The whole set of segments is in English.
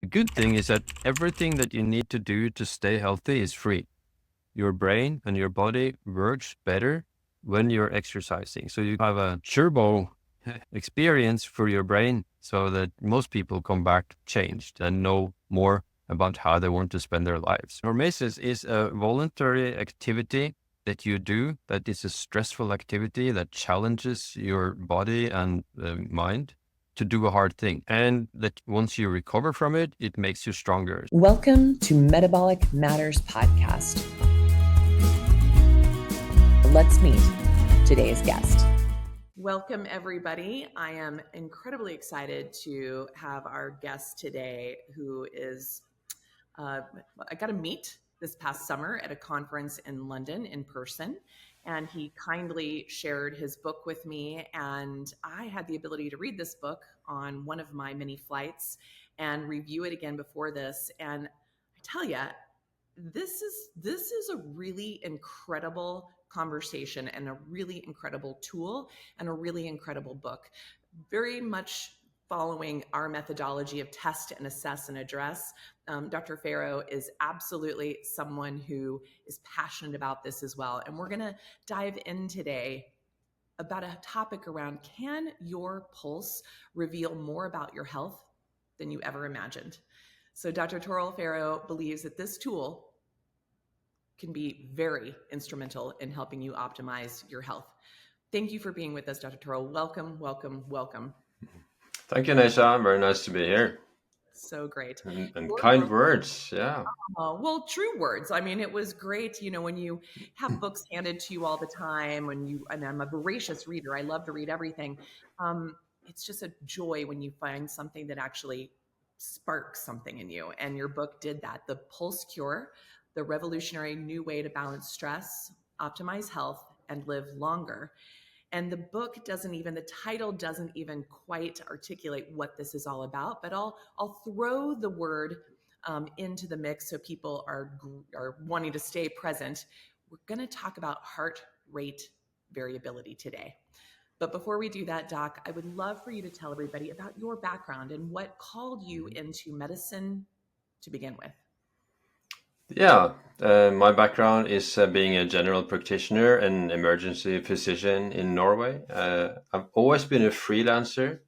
The good thing is that everything that you need to do to stay healthy is free. Your brain and your body works better when you're exercising. So you have a turbo experience for your brain so that most people come back changed and know more about how they want to spend their lives. Hormesis is a voluntary activity that you do that is a stressful activity that challenges your body and mind to do a hard thing. And that once you recover from it, it makes you stronger. Welcome to Metabolic Matters podcast. Let's meet today's guest. Welcome, everybody. I am incredibly excited to have our guest today, who is, I got to meet this past summer at a conference in London in person. And he kindly shared his book with me. And I had the ability to read this book on one of my many flights and review it again before this. And I tell you, this is a really incredible conversation and a really incredible tool and a really incredible book. Very much following our methodology of test and assess and address. Dr. Færø is absolutely someone who is passionate about this as well. And we're going to dive in today about a topic around, can your pulse reveal more about your health than you ever imagined? So Dr. Torkil Færø believes that this tool can be very instrumental in helping you optimize your health. Thank you for being with us, Dr. Torkil. Welcome, welcome, welcome. Thank you, Nisha. Very nice to be here. So great. And kind words, yeah. Well, true words. I mean, it was great, when you have books handed to you all the time, and I'm a voracious reader. I love to read everything. It's just a joy when you find something that actually sparks something in you. And your book did that. The Pulse Cure, the revolutionary new way to balance stress, optimize health, and live longer. And the book the title doesn't even quite articulate what this is all about, but I'll throw the word into the mix so people are wanting to stay present. We're going to talk about heart rate variability today. But before we do that, Doc, I would love for you to tell everybody about your background and what called you into medicine to begin with. Yeah, my background is being a general practitioner and emergency physician in Norway. I've always been a freelancer,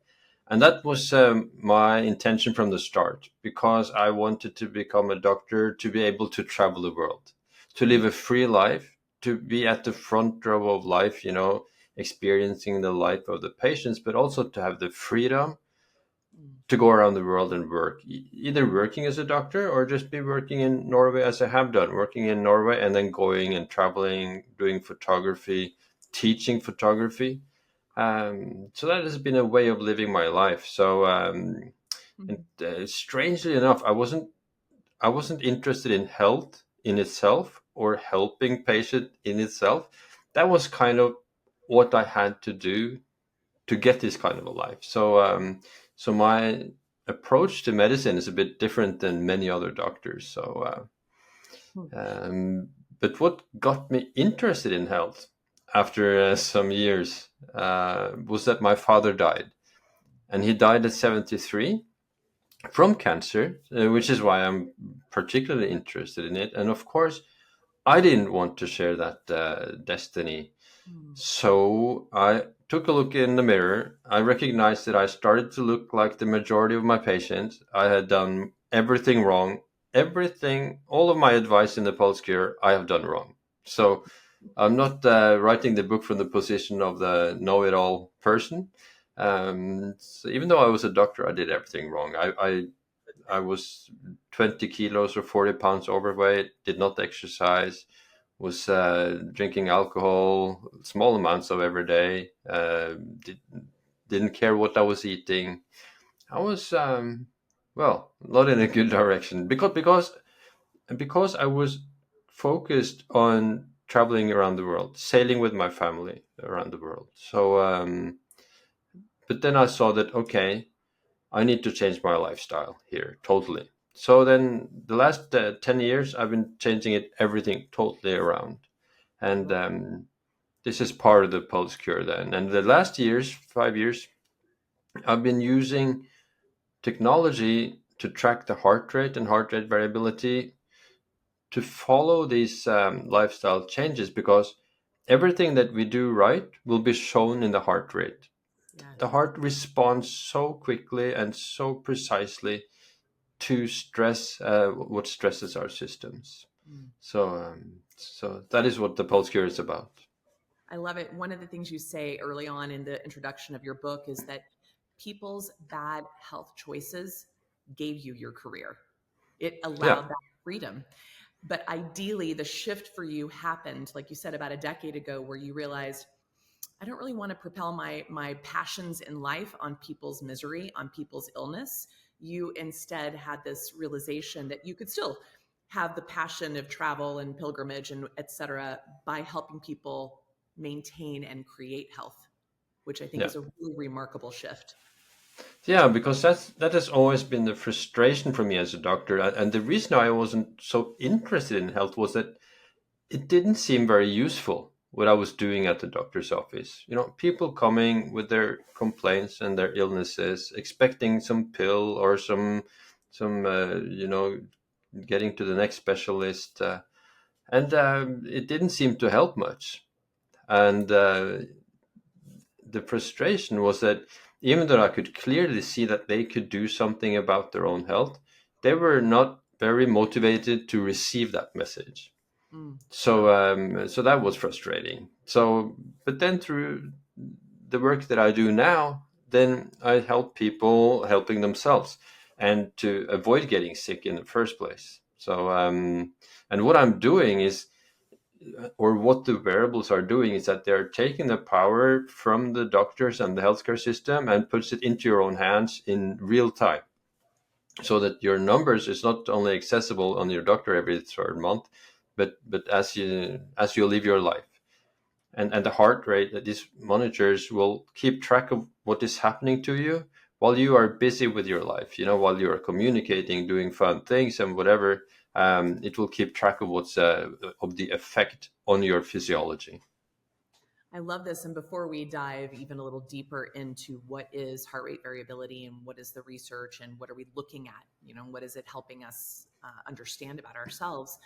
and that was my intention from the start, because I wanted to become a doctor to be able to travel the world, to live a free life, to be at the front row of life, experiencing the life of the patients, but also to have the freedom to go around the world and work, either working as a doctor or just be working in Norway, as I have done, working in Norway and then going and traveling, doing photography, teaching photography. So that has been a way of living my life. So strangely enough, I wasn't interested in health in itself or helping patient in itself. That was kind of what I had to do to get this kind of a life. So my approach to medicine is a bit different than many other doctors. But what got me interested in health after some years was that my father died, and he died at 73 from cancer, which is why I'm particularly interested in it. And of course, I didn't want to share that destiny. So I took a look in the mirror. I recognized that I started to look like the majority of my patients. I had done everything wrong. All of my advice in the Pulse Cure, I have done wrong. So I'm not writing the book from the position of the know-it-all person. So even though I was a doctor, I did everything wrong. I was 20 kilos or 40 pounds overweight, did not exercise, was drinking alcohol, small amounts of every day, didn't care what I was eating. I was, not in a good direction because I was focused on traveling around the world, sailing with my family around the world. So, but then I saw that, okay, I need to change my lifestyle here totally. So then the last 10 years, I've been changing everything totally around. And this is part of the Pulse Cure then. And the last 5 years, I've been using technology to track the heart rate and heart rate variability, to follow these lifestyle changes, because everything that we do right will be shown in the heart rate. Yes. The heart responds so quickly and so precisely to stress, what stresses our systems. So that is what the Pulse Cure is about. I love it. One of the things you say early on in the introduction of your book is that people's bad health choices gave you your career. It allowed that freedom. But ideally, the shift for you happened, like you said, about a decade ago, where you realized, I don't really want to propel my passions in life on people's misery, on people's illness. You instead had this realization that you could still have the passion of travel and pilgrimage and et cetera by helping people maintain and create health, which I think is a really remarkable shift. Yeah, because that has always been the frustration for me as a doctor. And the reason I wasn't so interested in health was that it didn't seem very useful, what I was doing at the doctor's office. You know, people coming with their complaints and their illnesses, expecting some pill or some getting to the next specialist. And it didn't seem to help much. And the frustration was that even though I could clearly see that they could do something about their own health, they were not very motivated to receive that message. So that was frustrating. But then through the work that I do now, then I help people helping themselves and to avoid getting sick in the first place. So and what I'm doing is, or what the wearables are doing, is that they're taking the power from the doctors and the healthcare system and puts it into your own hands in real time, so that your numbers is not only accessible on your doctor every third month, but as you live your life. And the heart rate, that these monitors will keep track of what is happening to you while you are busy with your life, while you are communicating, doing fun things and whatever. It will keep track of what's of the effect on your physiology. I love this. And before we dive even a little deeper into what is heart rate variability and what is the research and what are we looking at, what is it helping us understand about ourselves,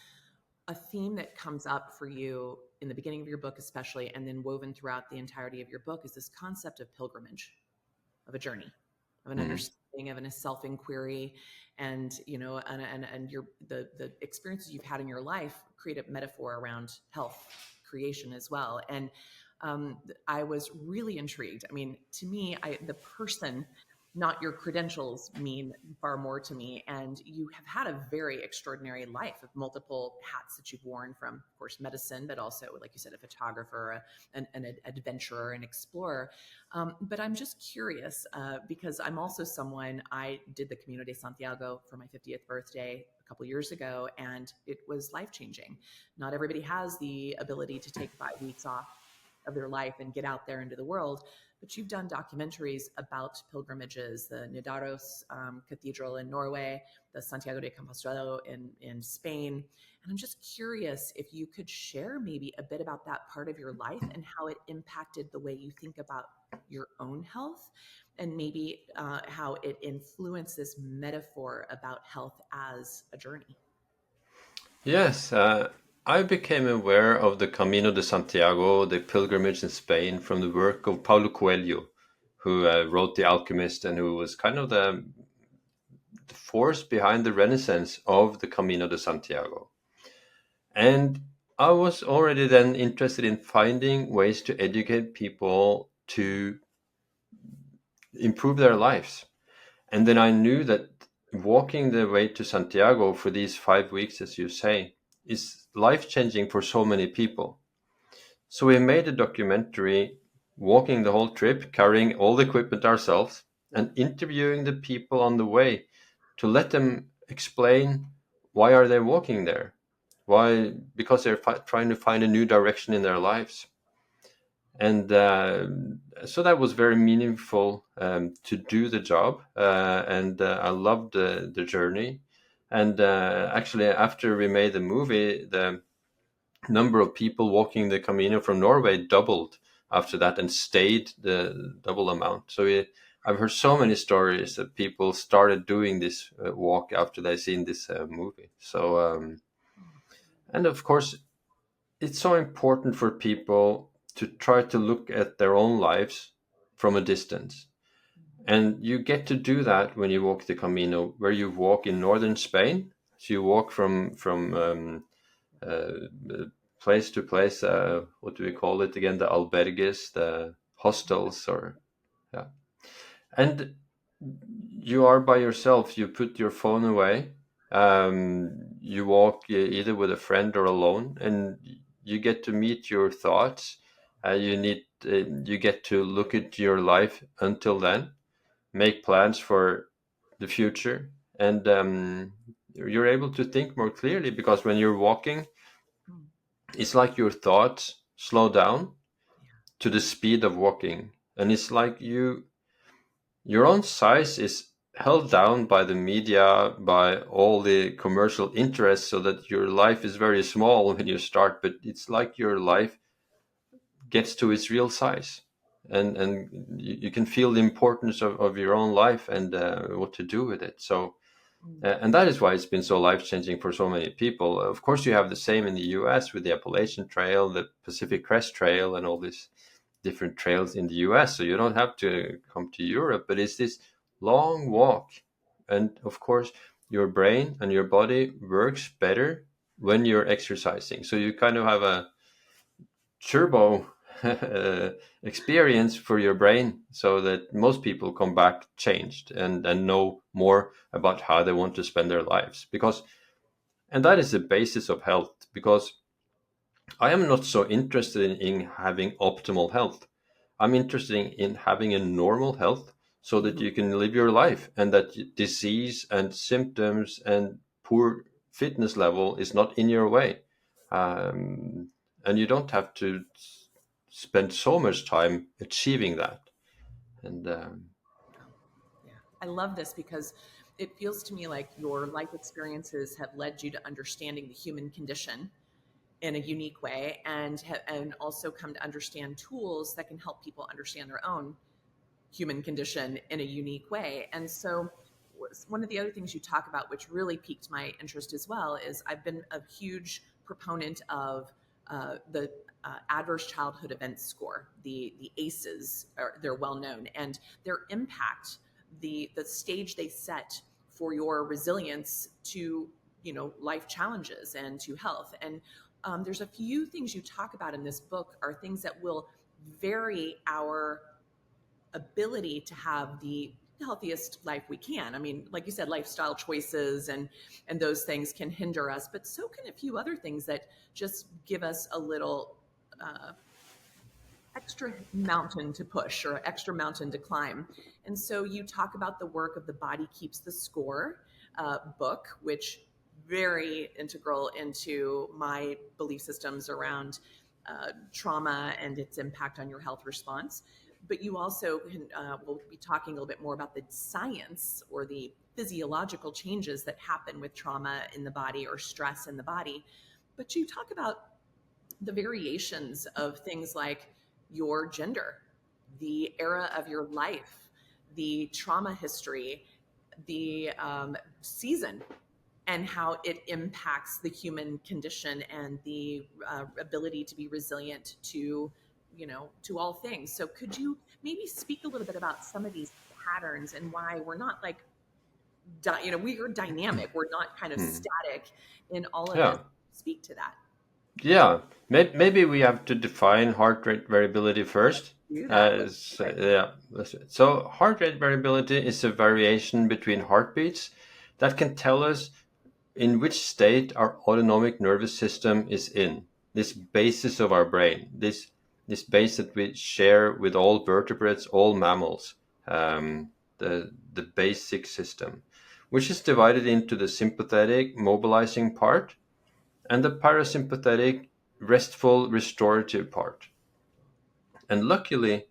a theme that comes up for you in the beginning of your book, especially, and then woven throughout the entirety of your book, is this concept of pilgrimage, of a journey, of an understanding, of a self-inquiry, and the experiences you've had in your life create a metaphor around health creation as well. And I was really intrigued. I mean, to me, the person, not your credentials, mean far more to me. And you have had a very extraordinary life of multiple hats that you've worn, from, of course, medicine, but also, like you said, a photographer, an adventurer, an explorer. But I'm just curious because I'm also someone, I did the Camino de Santiago for my 50th birthday a couple years ago, and it was life-changing. Not everybody has the ability to take 5 weeks off of their life and get out there into the world. But you've done documentaries about pilgrimages, the Nidaros Cathedral in Norway, the Santiago de Compostela in Spain. And I'm just curious if you could share maybe a bit about that part of your life and how it impacted the way you think about your own health, and maybe how it influenced this metaphor about health as a journey. Yes, I became aware of the Camino de Santiago, the pilgrimage in Spain, from the work of Paulo Coelho, who wrote The Alchemist, and who was kind of the force behind the renaissance of the Camino de Santiago. And I was already then interested in finding ways to educate people to improve their lives. And then I knew that walking the way to Santiago for these 5 weeks, as you say, is life-changing for so many people. So we made a documentary, walking the whole trip, carrying all the equipment ourselves, and interviewing the people on the way to let them explain why are they walking there. Why? Because they're trying to find a new direction in their lives. And so that was very meaningful to do the job, and I loved the journey. And actually, after we made the movie, the number of people walking the Camino from Norway doubled after that, and stayed the double amount. So I've heard so many stories that people started doing this walk after they seen this movie. So, and of course, it's so important for people to try to look at their own lives from a distance. And you get to do that when you walk the Camino, where you walk in northern Spain. So you walk from place to place. What do we call it again? The albergues, the hostels, or yeah. And you are by yourself. You put your phone away. You walk either with a friend or alone, and you get to meet your thoughts. You get to look at your life until then, make plans for the future, and you're able to think more clearly, because when you're walking, it's like your thoughts slow down to the speed of walking, and it's like your own size is held down by the media, by all the commercial interests, so that your life is very small when you start, but it's like your life gets to its real size, and you can feel the importance of your own life and what to do with it. So and that is why it's been so life-changing for so many people. Of course, you have the same in the US with the Appalachian Trail, the Pacific Crest Trail, and all these different trails in the US. So you don't have to come to Europe, but it's this long walk. And of course, your brain and your body works better when you're exercising. So you kind of have a turbo experience for your brain, so that most people come back changed and know more about how they want to spend their lives. And that is the basis of health, because I am not so interested in having optimal health. I'm interested in having a normal health, so that you can live your life, and that disease and symptoms and poor fitness level is not in your way. And you don't have to spend so much time achieving that. And Yeah, I love this because it feels to me like your life experiences have led you to understanding the human condition in a unique way, and also come to understand tools that can help people understand their own human condition in a unique way. And so one of the other things you talk about, which really piqued my interest as well, is I've been a huge proponent of the adverse childhood event score, the ACEs. They're well known, and their impact, the stage they set for your resilience to life challenges and to health. And there's a few things you talk about in this book are things that will vary our ability to have the healthiest life we can. I mean, like you said, lifestyle choices and those things can hinder us, but so can a few other things that just give us a little extra mountain to push or extra mountain to climb. And so you talk about the work of the Body Keeps the Score book, which very integral into my belief systems around trauma and its impact on your health response. But you also will be talking a little bit more about the science or the physiological changes that happen with trauma in the body or stress in the body. But you talk about the variations of things like your gender, the era of your life, the trauma history, the season, and how it impacts the human condition and the ability to be resilient to all things. So could you maybe speak a little bit about some of these patterns and why we're not like, we are dynamic. We're not kind of static in all of this. Speak to that. Yeah, maybe we have to define heart rate variability first. So heart rate variability is a variation between heartbeats that can tell us in which state our autonomic nervous system is in. This basis of our brain, this base that we share with all vertebrates, all mammals, the basic system, which is divided into the sympathetic mobilizing part and the parasympathetic restful restorative part. And luckily,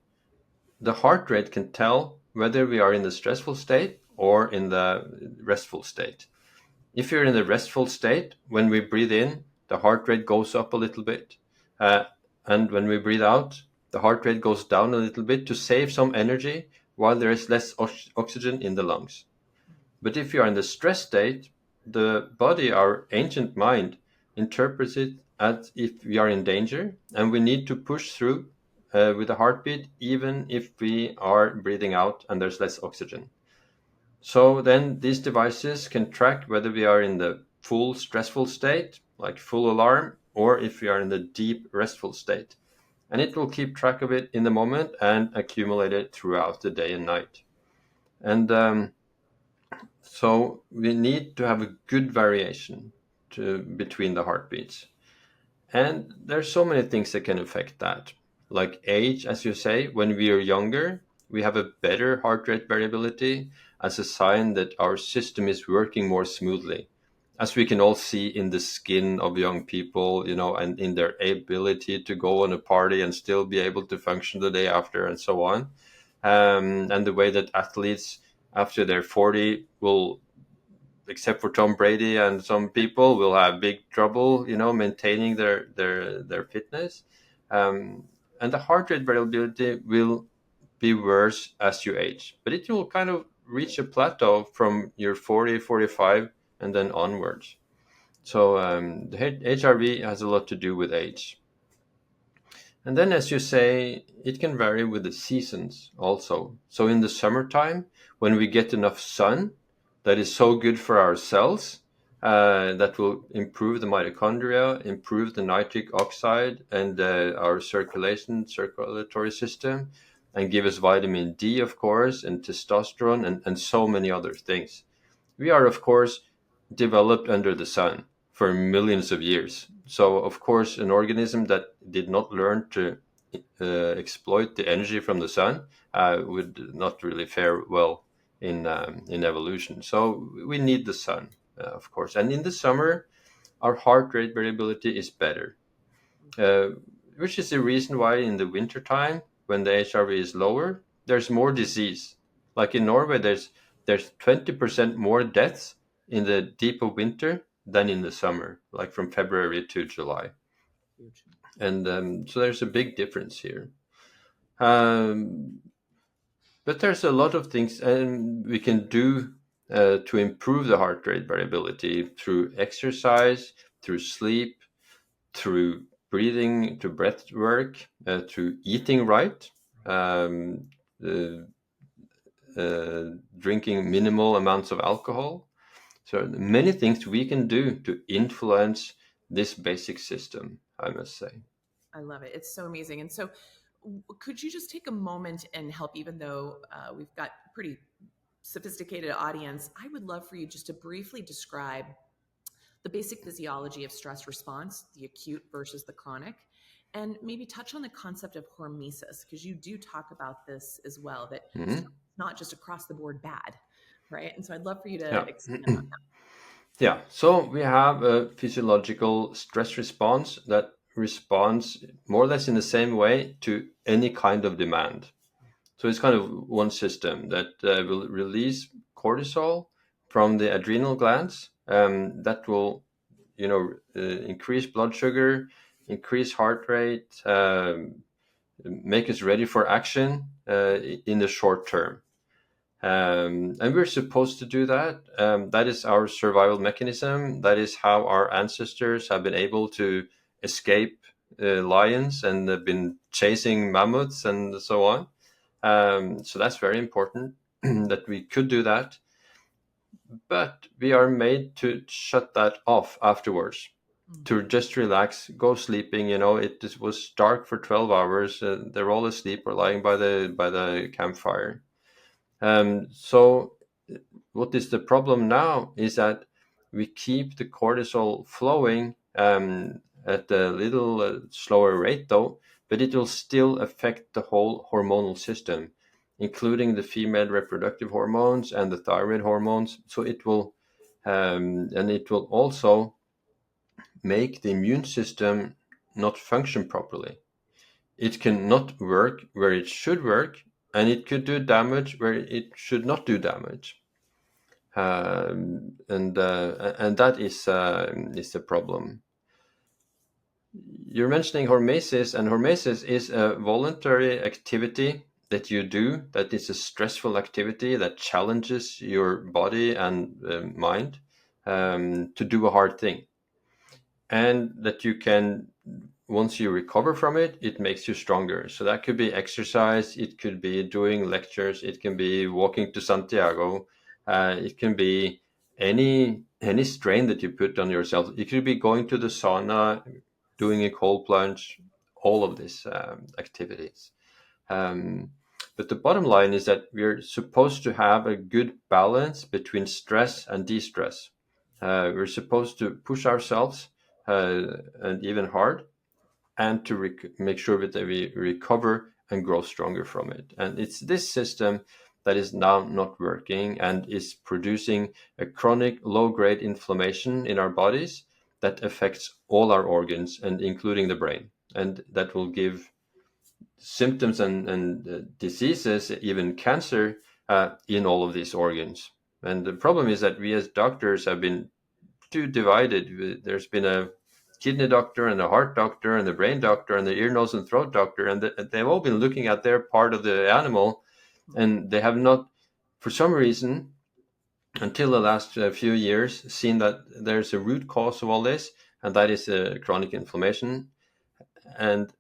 the heart rate can tell whether we are in the stressful state or in the restful state. If you're in the restful state, when we breathe in, the heart rate goes up a little bit. And when we breathe out, the heart rate goes down a little bit to save some energy while there is less oxygen in the lungs. But if you are in the stress state, the body, our ancient mind, interprets it as if we are in danger and we need to push through with a heartbeat, even if we are breathing out and there's less oxygen. So then these devices can track whether we are in the full stressful state, like full alarm, or if we are in the deep restful state. And it will keep track of it in the moment and accumulate it throughout the day and night. And so we need to have a good variation between the heartbeats. And there's so many things that can affect that. Like age, as you say, when we are younger, we have a better heart rate variability as a sign that our system is working more smoothly. As we can all see in the skin of young people, and in their ability to go on a party and still be able to function the day after and so on. And the way that athletes after they're 40 will, except for Tom Brady and some people, will have big trouble, maintaining their fitness. And the heart rate variability will be worse as you age, but it will kind of reach a plateau from your 40, 45, and then onwards. So the HRV has a lot to do with age. And then, as you say, it can vary with the seasons also. So in the summertime, when we get enough sun, that is so good for our cells, that will improve the mitochondria, improve the nitric oxide and our circulatory system, and give us vitamin D, of course, and testosterone, and so many other things. We are, of course, developed under the sun for millions of years. So, of course, an organism that did not learn to exploit the energy from the sun would not really fare well in evolution. So we need the sun, of course. And in the summer, our heart rate variability is better, which is the reason why in the wintertime, when the HRV is lower, there's more disease. Like in Norway, there's 20% more deaths in the deep of winter than in the summer, like from February to July. Huge. And so there's a big difference here. But there's a lot of things we can do to improve the heart rate variability through exercise, through sleep, through breathing, to breath work, through eating right, drinking minimal amounts of alcohol. So many things we can do to influence this basic system, I must say. I love it. It's so amazing. And so could you just take a moment and help, even though we've got a pretty sophisticated audience, I would love for you just to briefly describe the basic physiology of stress response, the acute versus the chronic, and maybe touch on the concept of hormesis, because you do talk about this as well, that it's not just across the board bad, right? And so I'd love for you to expand on that. Yeah, so we have a physiological stress response that responds more or less in the same way to any kind of demand. So it's kind of one system that will release cortisol from the adrenal glands, that will, increase blood sugar, increase heart rate, make us ready for action in the short term. And we're supposed to do that. That is our survival mechanism. That is how our ancestors have been able to escape lions and have been chasing mammoths and so on. So that's very important that we could do that. But we are made to shut that off afterwards, to just relax, go sleeping. It was dark for 12 hours. They're all asleep or lying by the campfire. So what is the problem now is that we keep the cortisol flowing at a little slower rate though, but it will still affect the whole hormonal system, including the female reproductive hormones and the thyroid hormones. So it will, and it will also make the immune system not function properly. It cannot work where it should work, and it could do damage where it should not do damage. And that is the problem. You're mentioning hormesis, and hormesis is a voluntary activity that you do that is a stressful activity that challenges your body and mind to do a hard thing. And that you can, once you recover from it, it makes you stronger. So that could be exercise, it could be doing lectures, it can be walking to Santiago, it can be any strain that you put on yourself. It could be going to the sauna, doing a cold plunge, all of these activities. But the bottom line is that we're supposed to have a good balance between stress and de-stress. We're supposed to push ourselves and even hard, and to make sure that we recover and grow stronger from it. And it's this system that is now not working and is producing a chronic low-grade inflammation in our bodies that affects all our organs, and including the brain. And that will give symptoms and diseases, even cancer, in all of these organs. And the problem is that we as doctors have been too divided. There's been a kidney doctor and a heart doctor and a brain doctor and the ear, nose, and throat doctor, and they've all been looking at their part of the animal, and they have not, for some reason, until the last few years, seen that there's a root cause of all this, and that is chronic inflammation. And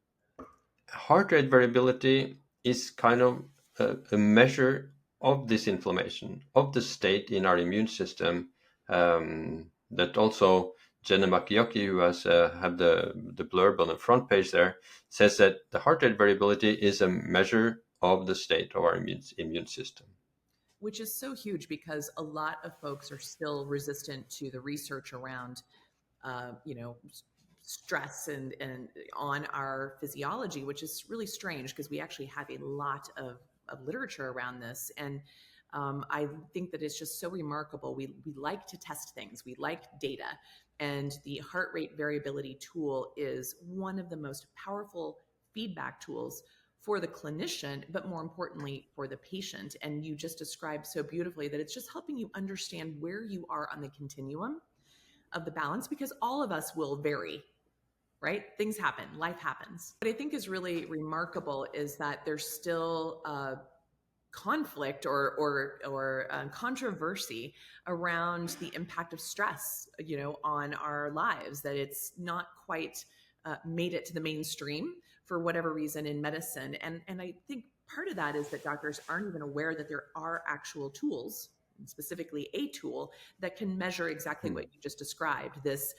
heart rate variability is kind of a measure of this inflammation, of the state in our immune system, that also Jenna Makiyoki, who has had the blurb on the front page there, says that the heart rate variability is a measure of the state of our immune system. Which is so huge, because a lot of folks are still resistant to the research around, stress and on our physiology, which is really strange, because we actually have a lot of literature around this. And I think that it's just so remarkable. We like to test things. We like data. And the heart rate variability tool is one of the most powerful feedback tools for the clinician, but more importantly for the patient. And you just described so beautifully that it's just helping you understand where you are on the continuum of the balance, because all of us will vary, right? Things happen, life happens. What I think is really remarkable is that there's still conflict or controversy around the impact of stress, on our lives, that it's not quite made it to the mainstream for whatever reason in medicine. And I think part of that is that doctors aren't even aware that there are actual tools, specifically a tool that can measure exactly what you just described, this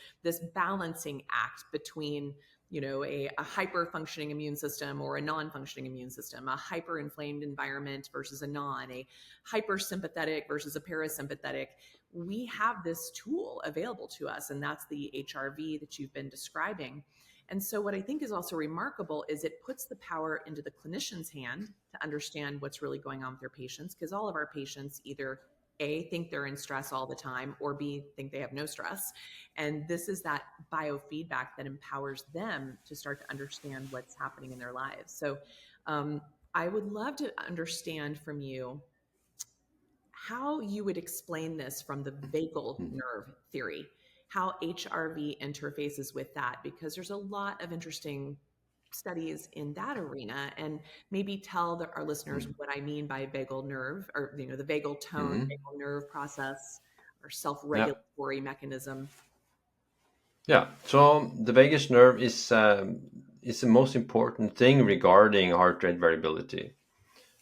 balancing act between a hyper-functioning immune system or a non-functioning immune system, a hyper-inflamed environment versus a hyper-sympathetic versus a parasympathetic. We have this tool available to us, and that's the HRV that you've been describing. And so what I think is also remarkable is it puts the power into the clinician's hand to understand what's really going on with their patients, because all of our patients either A, think they're in stress all the time, or B, think they have no stress. And this is that biofeedback that empowers them to start to understand what's happening in their lives. So I would love to understand from you how you would explain this from the vagal nerve theory, how HRV interfaces with that, because there's a lot of interesting studies in that arena. And maybe tell our listeners what I mean by vagal nerve, or the vagal tone, vagal nerve process, or self-regulatory mechanism. Yeah, so the vagus nerve is the most important thing regarding heart rate variability.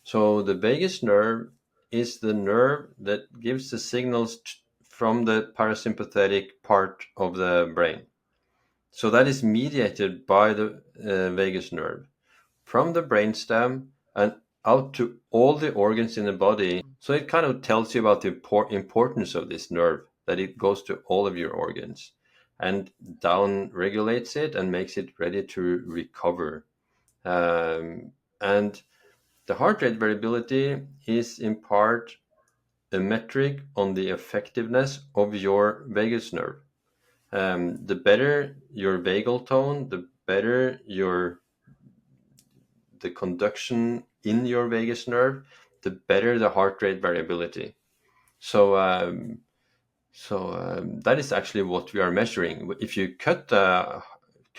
So the vagus nerve is the nerve that gives the signals from the parasympathetic part of the brain. So that is mediated by the vagus nerve from the brainstem and out to all the organs in the body. So it kind of tells you about the importance of this nerve, that it goes to all of your organs and down regulates it and makes it ready to recover. And the heart rate variability is in part a metric on the effectiveness of your vagus nerve. The better your vagal tone, the better the conduction in your vagus nerve, the better the heart rate variability. So that is actually what we are measuring. If you cut the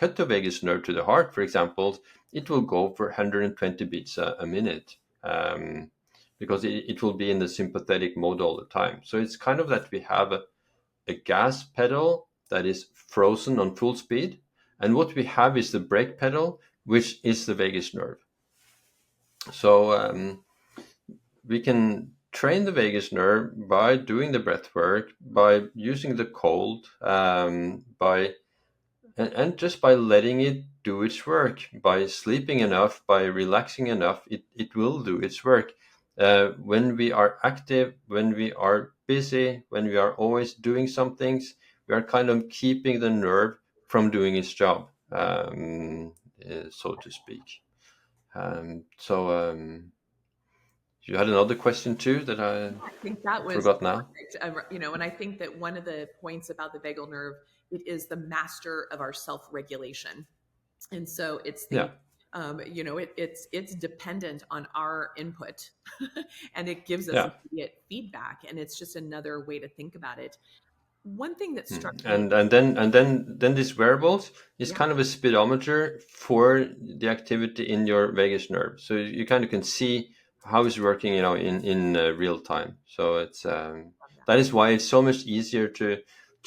vagus nerve to the heart, for example, it will go for 120 beats a minute. because it will be in the sympathetic mode all the time. So it's kind of that we have a gas pedal that is frozen on full speed, and what we have is the brake pedal, which is the vagus nerve. So we can train the vagus nerve by doing the breath work, by using the cold, and just by letting it do its work, by sleeping enough, by relaxing enough, it will do its work. When we are active, when we are busy, when we are always doing some things, we are kind of keeping the nerve from doing its job, so to speak. You had another question too that I think that was forgot now. perfect. And I think that one of the points about the vagal nerve, it is the master of our self-regulation. And so it's the, it's dependent on our input and it gives us immediate feedback. And it's just another way to think about it. One thing that struck me, and then these wearables is kind of a speedometer for the activity in your vagus nerve, so you kind of can see how it's working, in real time. So it's that is why it's so much easier to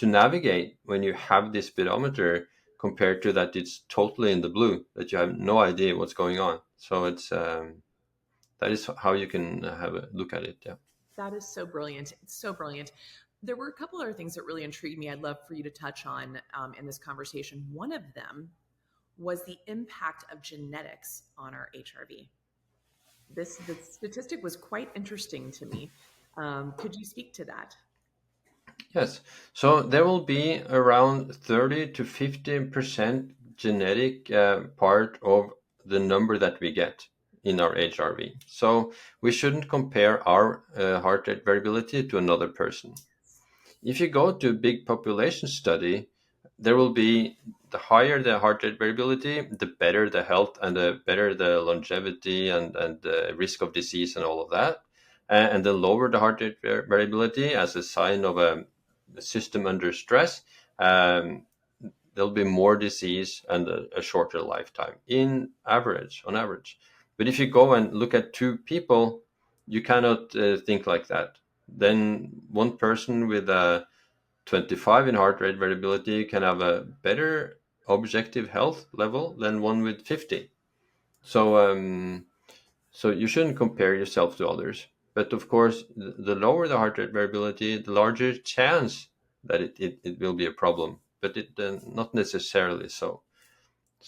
navigate when you have this speedometer compared to that it's totally in the blue, that you have no idea what's going on. So it's that is how you can have a look at it. Yeah, that is so brilliant. It's so brilliant. There were a couple other things that really intrigued me. I'd love for you to touch on in this conversation. One of them was the impact of genetics on our HRV. The statistic was quite interesting to me. Could you speak to that? Yes. So there will be around 30 to 50% genetic part of the number that we get in our HRV. So we shouldn't compare our heart rate variability to another person. If you go to a big population study, there will be, the higher the heart rate variability, the better the health and the better the longevity and the risk of disease and all of that. And the lower the heart rate variability as a sign of a system under stress, there'll be more disease and a shorter lifetime on average. But if you go and look at two people, you cannot think like that. Then one person with a 25 in heart rate variability can have a better objective health level than one with 50. So you shouldn't compare yourself to others. But of course, the lower the heart rate variability, the larger chance that it will be a problem. But it not necessarily so.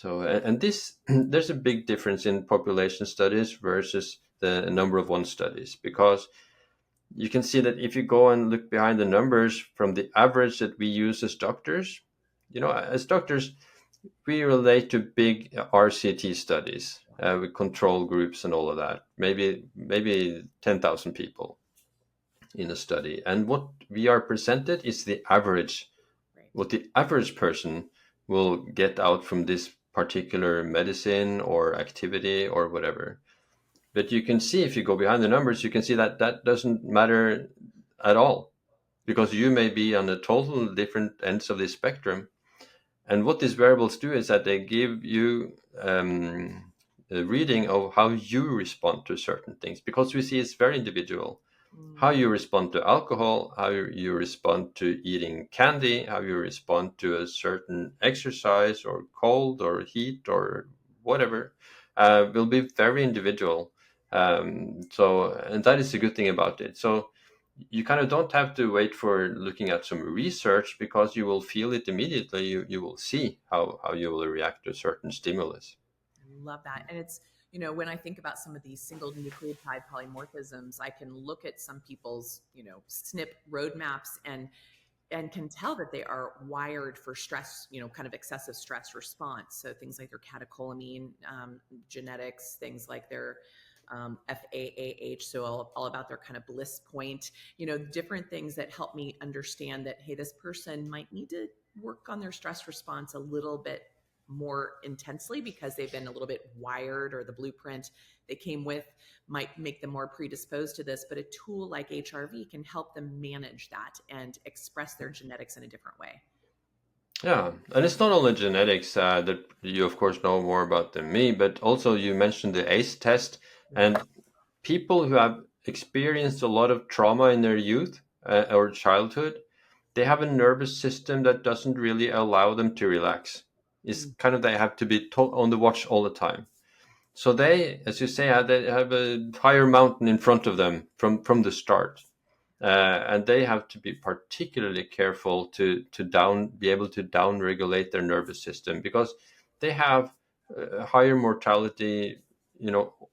And this there's a big difference in population studies versus the number of one studies, because you can see that if you go and look behind the numbers from the average that we use as doctors, we relate to big RCT studies with control groups and all of that, maybe 10,000 people in a study. And what we are presented is the average, what the average person will get out from this particular medicine or activity or whatever. But you can see, if you go behind the numbers, you can see that that doesn't matter at all, because you may be on the total different ends of the spectrum. And what these variables do is that they give you a reading of how you respond to certain things, because we see it's very individual. How you respond to alcohol, how you respond to eating candy, how you respond to a certain exercise or cold or heat or whatever, will be very individual. And that is the good thing about it. So you kind of don't have to wait for looking at some research, because you will feel it immediately. You will see how you will react to a certain stimulus. I love that. And it's, when I think about some of these single nucleotide polymorphisms, I can look at some people's, SNP roadmaps and can tell that they are wired for stress, kind of excessive stress response. So things like their catecholamine genetics, things like their FAAH, so all about their kind of bliss point, different things that help me understand that, hey, this person might need to work on their stress response a little bit more intensely because they've been a little bit wired, or the blueprint they came with might make them more predisposed to this. But a tool like HRV can help them manage that and express their genetics in a different way. Yeah, and it's not only genetics that you, of course, know more about than me, but also you mentioned the ACE test, and people who have experienced a lot of trauma in their youth or childhood, they have a nervous system that doesn't really allow them to relax. It's kind of, they have to be on the watch all the time. So they, as you say, they have a higher mountain in front of them from the start. And they have to be particularly careful to be able to down regulate their nervous system, because they have higher mortality,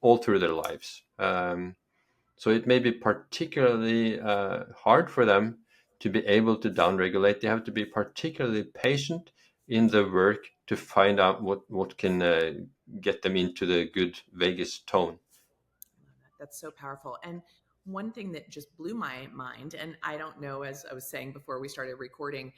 all through their lives. So it may be particularly hard for them to be able to downregulate. They have to be particularly patient in the work to find out what can get them into the good vagus tone. That's so powerful. And one thing that just blew my mind, and I don't know, as I was saying before we started recording,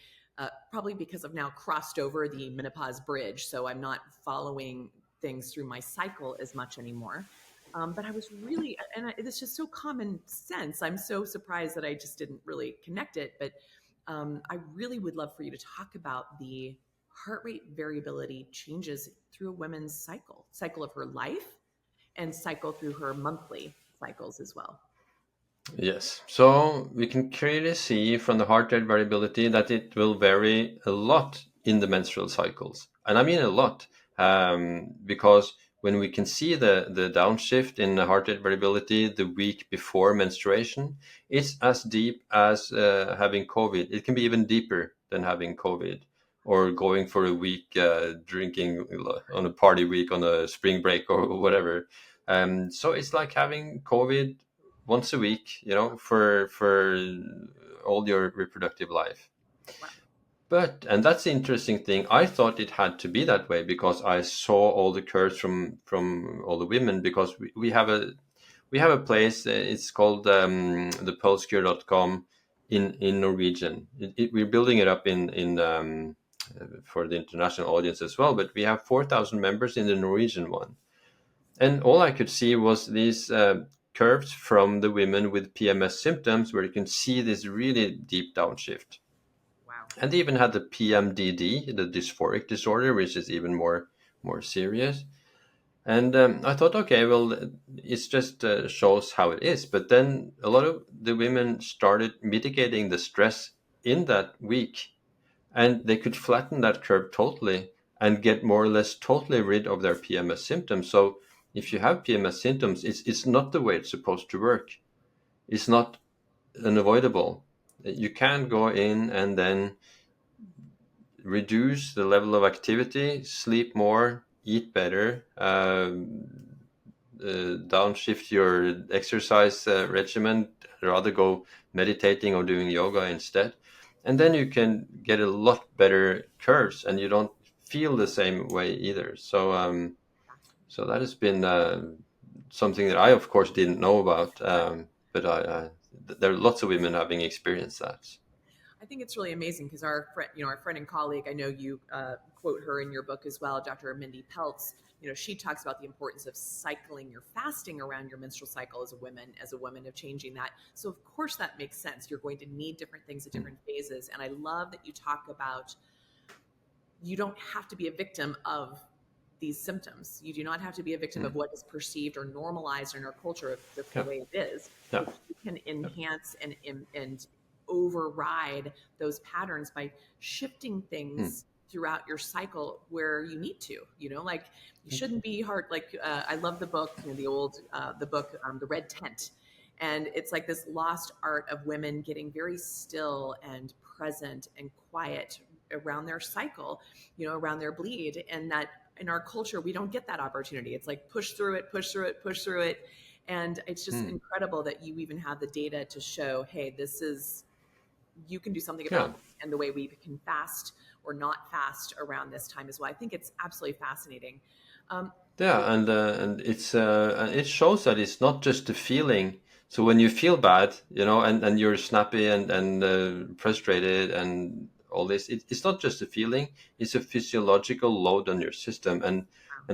probably because I've now crossed over the menopause bridge, so I'm not following things through my cycle as much anymore. But I was really, and it's just so common sense. I'm so surprised that I just didn't really connect it. But I really would love for you to talk about the heart rate variability changes through a woman's cycle of her life, and cycle through her monthly cycles as well. Yes, so we can clearly see from the heart rate variability that it will vary a lot in the menstrual cycles. And I mean a lot, because when we can see the downshift in the heart rate variability the week before menstruation, it's as deep as having COVID. It can be even deeper than having COVID, or going for a week drinking on a party week on a spring break or whatever. So it's like having COVID once a week, for all your reproductive life. Wow. And that's the interesting thing. I thought it had to be that way because I saw all the curves from all the women, because we have a place. It's called thepulsecure.com in Norwegian. We're building it up in for the international audience as well. But we have 4,000 members in the Norwegian one, and all I could see was these curves from the women with PMS symptoms, where you can see this really deep downshift. Wow. And they even had the PMDD, the dysphoric disorder, which is even more serious. And I thought, okay, well, it just shows how it is. But then a lot of the women started mitigating the stress in that week, and they could flatten that curve totally and get more or less totally rid of their PMS symptoms. So if you have PMS symptoms, it's not the way it's supposed to work. It's not unavoidable. You can go in and then reduce the level of activity, sleep more, eat better, downshift your exercise regimen, rather go meditating or doing yoga instead. And then you can get a lot better curves, and you don't feel the same way either. So so that has been something that I, of course, didn't know about, but there are lots of women having experienced that. I think it's really amazing because our friend and colleague, I know you quote her in your book as well, Dr. Mindy Peltz. She talks about the importance of cycling your fasting around your menstrual cycle as a woman of changing that. So of course that makes sense. You're going to need different things at different phases. And I love that you talk about, you don't have to be a victim of these symptoms. You do not have to be a victim of what is perceived or normalized in our culture of the way it is. Yeah. You can enhance and override those patterns by shifting things throughout your cycle where you need to. Like you shouldn't be hard. Like I love the book, the book, The Red Tent. And it's like this lost art of women getting very still and present and quiet around their cycle, around their bleed. And that in our culture, we don't get that opportunity. It's like push through it, push through it, push through it. And it's just incredible that you even have the data to show, hey, you can do something about it, and the way we can fast or not fast around this time as well. I think it's absolutely fascinating. And it shows that it's not just a feeling. So when you feel bad, and you're snappy and frustrated and all this, it's not just a feeling. It's a physiological load on your system. And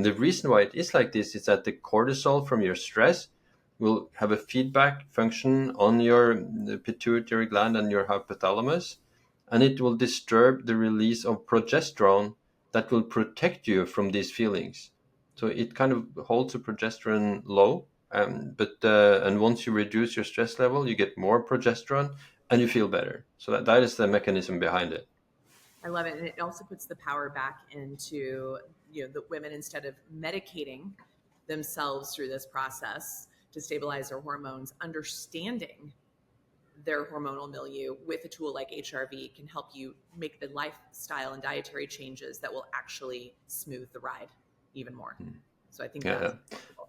the reason why it is like this is that the cortisol from your stress will have a feedback function on your pituitary gland and your hypothalamus, and it will disturb the release of progesterone that will protect you from these feelings. So it kind of holds the progesterone low, And once you reduce your stress level, you get more progesterone and you feel better. So that is the mechanism behind it. I love it. And it also puts the power back into, the women, instead of medicating themselves through this process to stabilize their hormones, understanding their hormonal milieu with a tool like HRV can help you make the lifestyle and dietary changes that will actually smooth the ride even more. So I think that's wonderful.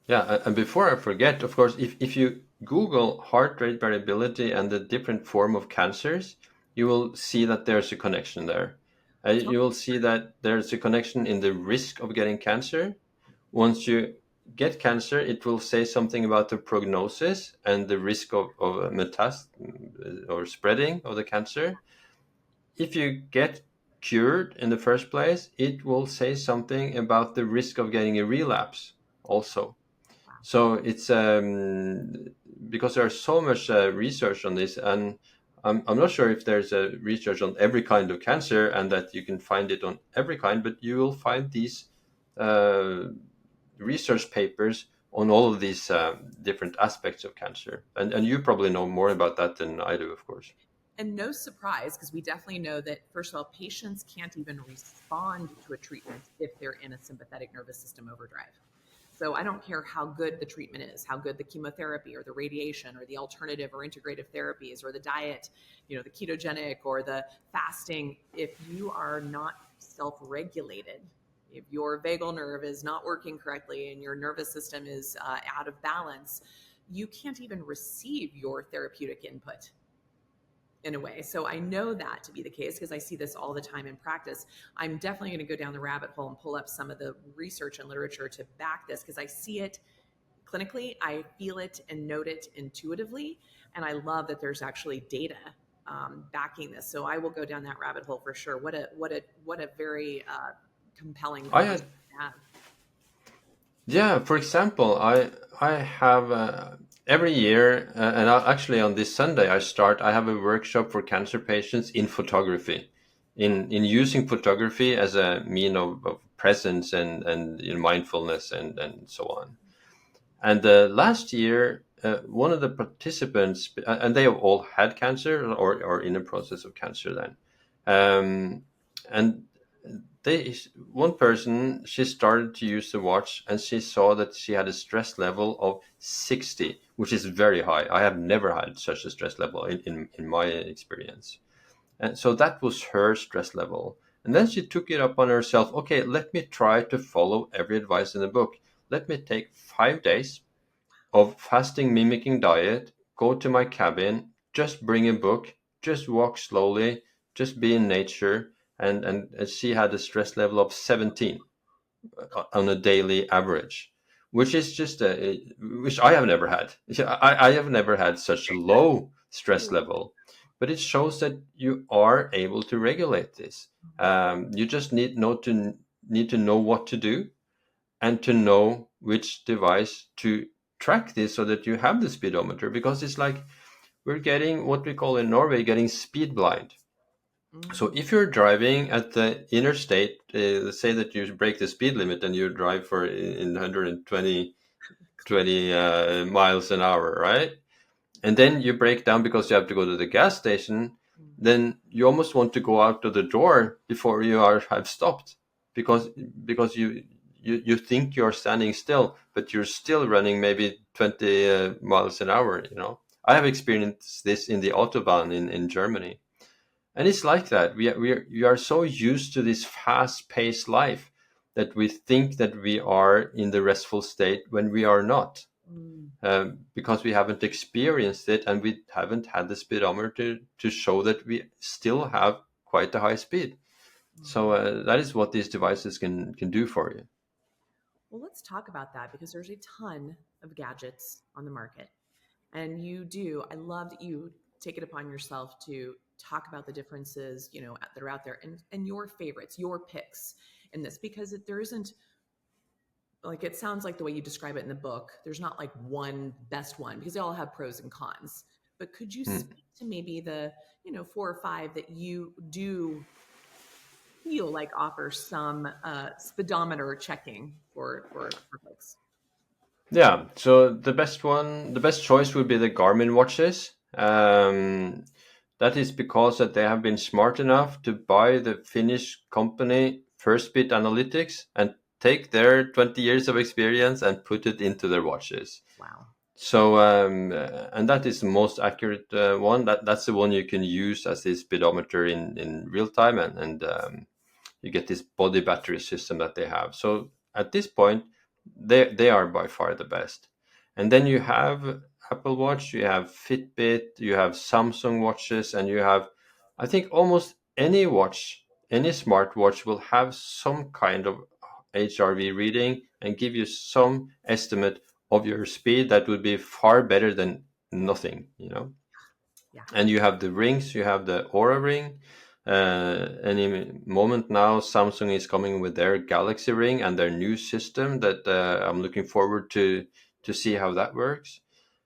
Yeah, and before I forget, of course, if you Google heart rate variability and the different form of cancers, you will see that there's a connection there. You will see that there's a connection in the risk of getting cancer. Once you get cancer, it will say something about the prognosis and the risk of or spreading of the cancer. If you get cured in the first place, it will say something about the risk of getting a relapse also. So it's because there's so much research on this, and I'm not sure if there's a research on every kind of cancer and that you can find it on every kind, but you will find these research papers on all of these different aspects of cancer. And you probably know more about that than I do, of course. And no surprise, because we definitely know that, first of all, patients can't even respond to a treatment if they're in a sympathetic nervous system overdrive. So I don't care how good the treatment is, how good the chemotherapy or the radiation or the alternative or integrative therapies or the diet, the ketogenic or the fasting. If you are not self-regulated, if your vagal nerve is not working correctly and your nervous system is out of balance, you can't even receive your therapeutic input in a way. So I know that to be the case because I see this all the time in practice. I'm definitely going to go down the rabbit hole and pull up some of the research and literature to back this, because I see it clinically, I feel it and note it intuitively. And I love that there's actually data backing this. So I will go down that rabbit hole for sure. What a very compelling conversation to have. Yeah, for example, I have every year, and actually on this Sunday I have a workshop for cancer patients in photography, in using photography as a mean of presence and mindfulness and so on. And last year, one of the participants, and they have all had cancer or in the process of cancer then, and one person, she started to use the watch and she saw that she had a stress level of 60, which is very high. I have never had such a stress level in my experience. And so that was her stress level. And then she took it up on herself. Okay, let me try to follow every advice in the book. Let me take 5 days of fasting mimicking diet, go to my cabin, just bring a book, just walk slowly, just be in nature. And she had a stress level of 17 on a daily average, which is just which I have never had. I have never had such a low stress level, but it shows that you are able to regulate this. You just need to know what to do and to know which device to track this so that you have the speedometer, because it's like we're getting what we call in Norway getting speed blind. So if you're driving at the interstate, let's say that you break the speed limit and you drive for in 120 miles an hour, right? And then you break down because you have to go to the gas station, then you almost want to go out of the door before you have stopped, because you think you're standing still, but you're still running maybe 20 miles an hour. I have experienced this in the Autobahn in Germany. And it's like that. We are so used to this fast-paced life that we think that we are in the restful state when we are not, because we haven't experienced it and we haven't had the speedometer to show that we still have quite a high speed. So that is what these devices can do for you. Well, let's talk about that, because there's a ton of gadgets on the market. And I love that you take it upon yourself to talk about the differences, that are out there, and your favorites, your picks in this, because there isn't, like, it sounds like the way you describe it in the book, there's not like one best one, because they all have pros and cons. But could you speak to maybe the, 4 or 5 that you do feel like offer some speedometer checking for folks? Yeah, so the best choice would be the Garmin watches. That is because that they have been smart enough to buy the Finnish company Firstbit Analytics and take their 20 years of experience and put it into their watches. Wow. So, and that is the most accurate one. That's the one you can use as this speedometer in real time, and you get this body battery system that they have. So at this point, they are by far the best. And then you have Apple Watch, you have Fitbit, you have Samsung watches, and you have, I think, almost any watch, any smartwatch will have some kind of HRV reading and give you some estimate of your speed that would be far better than nothing, you know. Yeah. And you have the rings, you have the Aura ring. Any moment now, Samsung is coming with their Galaxy ring and their new system that I'm looking forward to see how that works.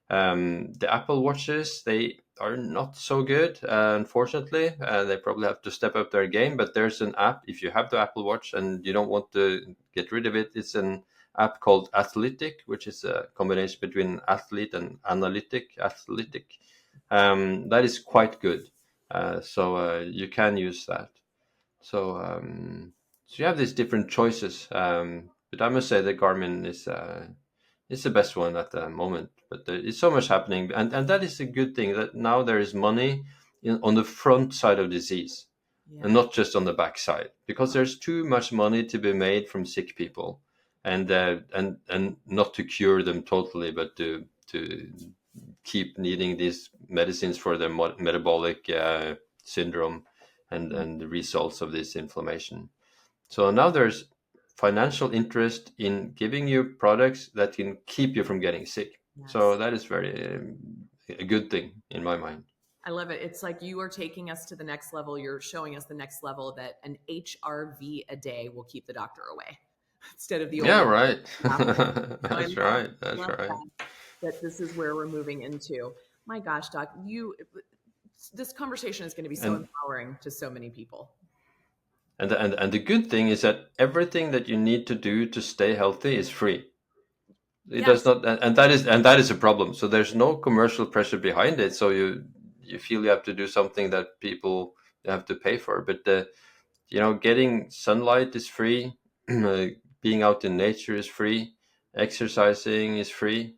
The Apple watches, they are not so good, unfortunately. They probably have to step up their game, but there's an app. If you have the Apple Watch and you don't want to get rid of it, it's an app called Athletic, which is a combination between athlete and athletic. That is quite good. So you can use that. So you have these different choices. But I must say the Garmin is the best one at the moment. But there is so much happening, and that is a good thing that now there is money on the front side of disease and Yeah. not just on the back side, because there's too much money to be made from sick people, and not to cure them totally, but to keep needing these medicines for their metabolic syndrome and the results of this inflammation. So now there's financial interest in giving you products that can keep you from getting sick. So Yes. that is very a good thing in my mind. I love it. It's like you are taking us to the next level. You're showing us the next level that an HRV a day will keep the doctor away instead of the Yeah, old. right. Yeah. So That's right. That's love right. that this is where we're moving into. My gosh, Doc, this conversation is going to be so And empowering to so many people. and the good thing is that everything that you need to do to stay healthy is free. It does Yes. not, and that is a problem. So there's no commercial pressure behind it. So you feel you have to do something that people have to pay for. But getting sunlight is free. Being out in nature is free. Exercising is free.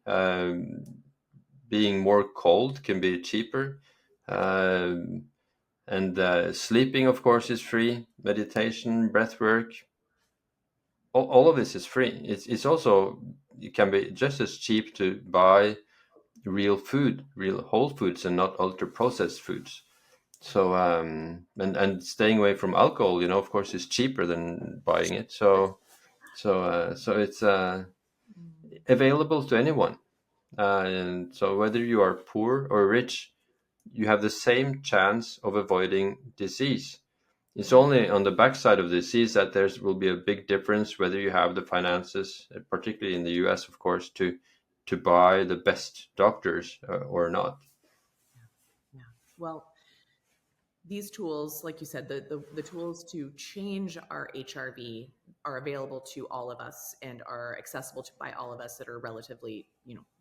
Being more cold can be cheaper. Um, and sleeping, of course, is free. Meditation, breath work, all of this is free. It's also, it can be just as cheap to buy real food, real whole foods, and not ultra processed foods. So and staying away from alcohol, of course, is cheaper than buying it. So it's available to anyone. And so whether you are poor or rich, you have the same chance of avoiding disease. It's only on the backside of the disease that there will be a big difference whether you have the finances, particularly in the US, of course, to buy the best doctors or not. Yeah. Well, these tools, like you said, the tools to change our HRV are available to all of us and are accessible by all of us that are relatively,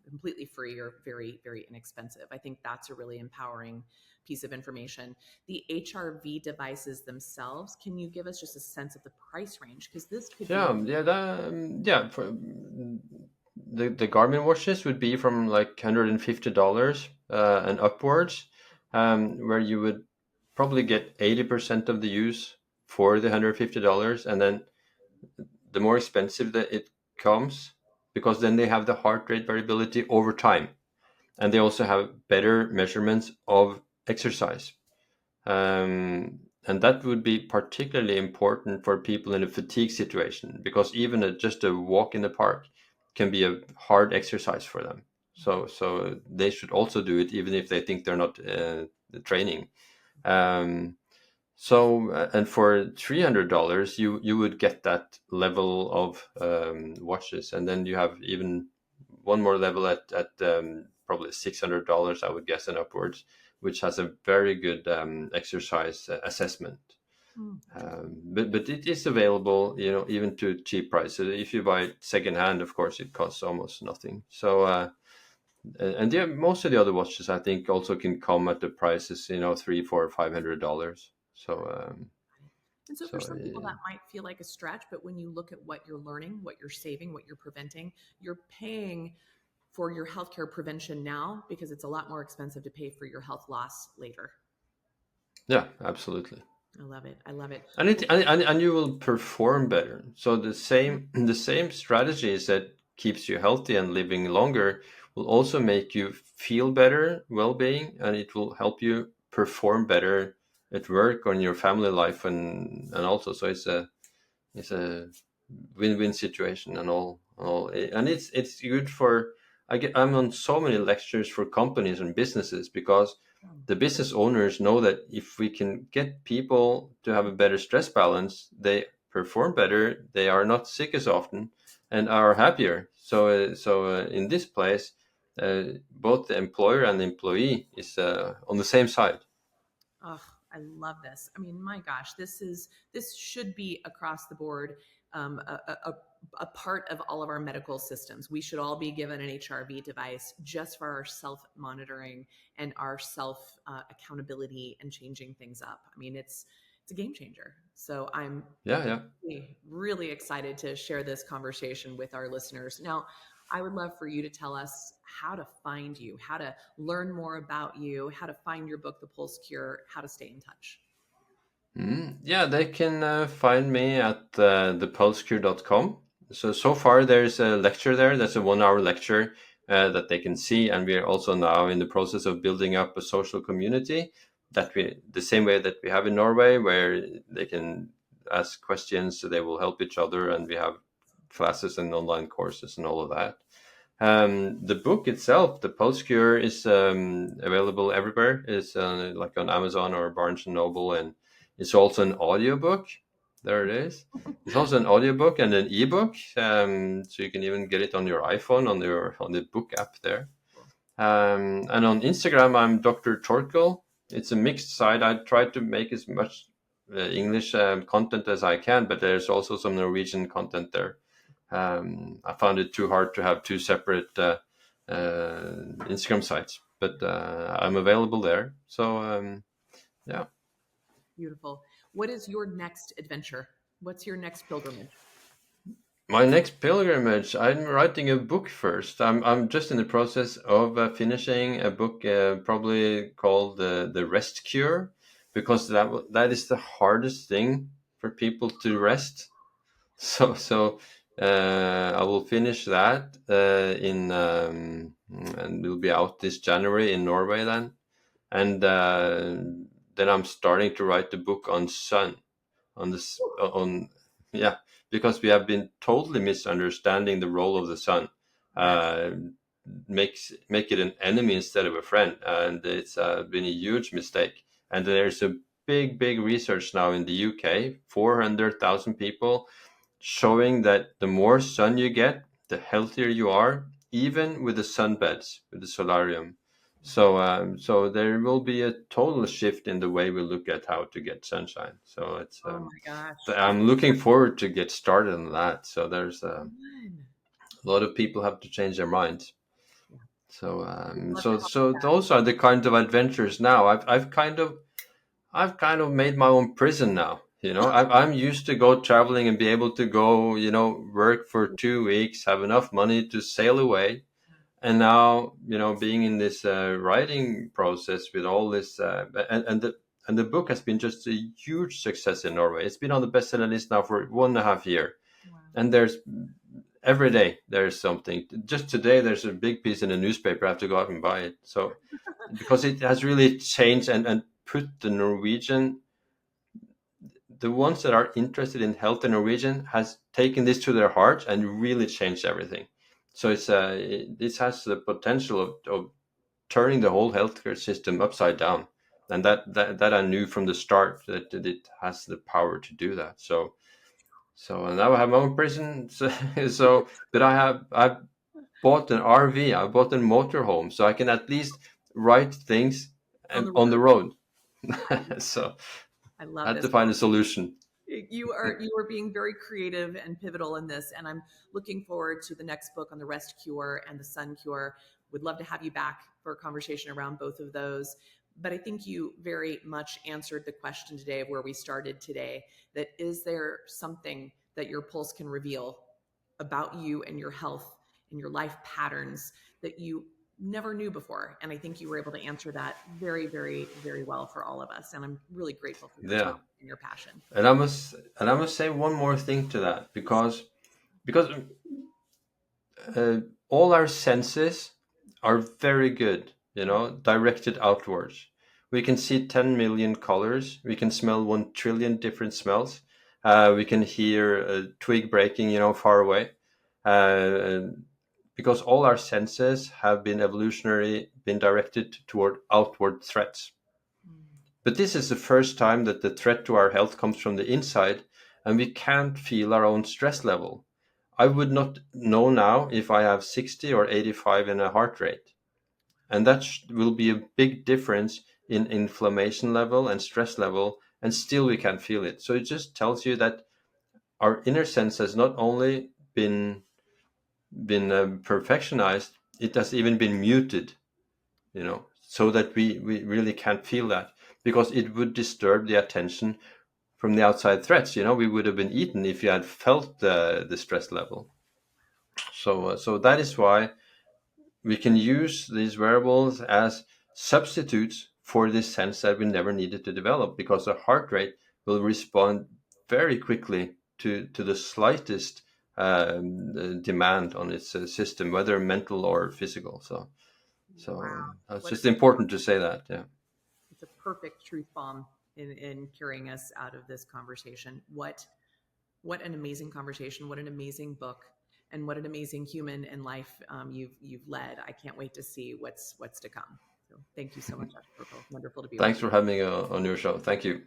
completely free or very, very inexpensive. I think that's a really empowering piece of information. The HRV devices themselves, can you give us just a sense of the price range? Because this could be. Yeah. For the Garmin watches would be from like $150 and upwards, where you would probably get 80% of the use for the $150, and then the more expensive that it comes, because then they have the heart rate variability over time, and they also have better measurements of exercise. And that would be particularly important for people in a fatigue situation, because even just a walk in the park can be a hard exercise for them. So they should also do it, even if they think they're not training. And for $300, you would get that level of watches, and then you have even one more level at probably $600, I would guess, and upwards, which has a very good exercise assessment. But it is available, even to cheap price. So if you buy it secondhand, of course, it costs almost nothing. So and most of the other watches, I think, also can come at the prices, $300, $400, $500. And so for some people that might feel like a stretch, but when you look at what you're learning, what you're saving, what you're preventing, you're paying for your healthcare prevention now because it's a lot more expensive to pay for your health loss later. Yeah, absolutely. I love it. I love it. And you will perform better. So the same strategies that keeps you healthy and living longer will also make you feel better, well-being, and it will help you perform better at work, on your family life, and also. So it's a win-win situation and all, and it's good for. I'm on so many lectures for companies and businesses because the business owners know that if we can get people to have a better stress balance, they perform better, they are not sick as often, and are happier. So in this place, both the employer and the employee is on the same side. Oh, I love this. I mean, my gosh, this should be across the board, a part of all of our medical systems. We should all be given an HRV device just for our self-monitoring and our self accountability and changing things up. I mean, it's a game changer. So I'm really excited to share this conversation with our listeners. Now, I would love for you to tell us how to find you, how to learn more about you, how to find your book, The Pulse Cure, how to stay in touch. Yeah, they can find me at thepulsecure.com. So far, there's a lecture there. That's a 1-hour lecture that they can see. And we are also now in the process of building up a social community the same way that we have in Norway, where they can ask questions, so they will help each other. And we have classes and online courses and all of that. The book itself, The Pulse Cure, is available everywhere. It's like on Amazon or Barnes and Noble, and it's also an audiobook. There it is. It's also an audiobook and an ebook, so you can even get it on your iPhone on the book app there. And on Instagram, I'm Dr. Torkil. It's a mixed site. I try to make as much English content as I can, but there's also some Norwegian content there. I found it too hard to have two separate Instagram sites, but I'm available there. So yeah. Beautiful. What is your next adventure? What's your next pilgrimage? My next pilgrimage, I'm writing a book first. I'm just in the process of finishing a book, probably called the Rest Cure, because that is the hardest thing for people to rest. So I will finish that and it'll be out this January in Norway then, and then I'm starting to write the book on sun, on yeah, because we have been totally misunderstanding the role of the sun. Make it an enemy instead of a friend, and it's been a huge mistake. And there's a big research now in the UK, 400,000 people, showing that the more sun you get, the healthier you are, even with the sunbeds, with the solarium. So there will be a total shift in the way we look at how to get sunshine. So it's Oh my gosh. I'm looking forward to get started on that. So there's a lot of people have to change their minds. So those are the kinds of adventures now. I've kind of made my own prison now. I'm used to go traveling and be able to go, work for 2 weeks, have enough money to sail away. And now, being in this writing process with all this, and the book has been just a huge success in Norway. It's been on the bestseller list now for 1.5 years. Wow. And every day there's something. Just today, there's a big piece in the newspaper. I have to go out and buy it. So, because it has really changed and put the ones that are interested in health in Norwegian has taken this to their heart and really changed everything. So this has the potential of turning the whole healthcare system upside down, and that I knew from the start that it has the power to do that. So now I have my own prison. But I bought an RV, I bought a motorhome, so I can at least write things on the road. So I love Had this. to find a solution. You are being very creative and pivotal in this, and I'm looking forward to the next book on the rest cure and the sun cure. Would love to have you back for a conversation around both of those. But I think you very much answered the question today of where we started today, that is there something that your pulse can reveal about you and your health and your life patterns that you never knew before? And I think you were able to answer that very, very, very well for all of us. And I'm really grateful for your Yeah. time and your passion. And I must say one more thing to that, because all our senses are very good, directed outwards. We can see 10 million colors. We can smell 1 trillion different smells. We can hear a twig breaking, far away. Because all our senses have been evolutionarily been directed toward outward threats. But this is the first time that the threat to our health comes from the inside, and we can't feel our own stress level. I would not know now if I have 60 or 85 in a heart rate. And that will be a big difference in inflammation level and stress level, and still we can't feel it. So it just tells you that our inner sense has not only been perfectionized, it has even been muted, so that we really can't feel that, because it would disturb the attention from the outside threats. We would have been eaten if you had felt the stress level. So that is why we can use these wearables as substitutes for this sense that we never needed to develop, because the heart rate will respond very quickly to the slightest demand on its system, whether mental or physical. So Wow. it's just important to say that. Yeah. It's a perfect truth bomb in carrying us out of this conversation. What an amazing conversation. What an amazing book, and what an amazing human and life you've led. I can't wait to see what's to come. So thank you so much, Dr. Torkil. Wonderful to be Thanks with you. for having me on your show. Thank you.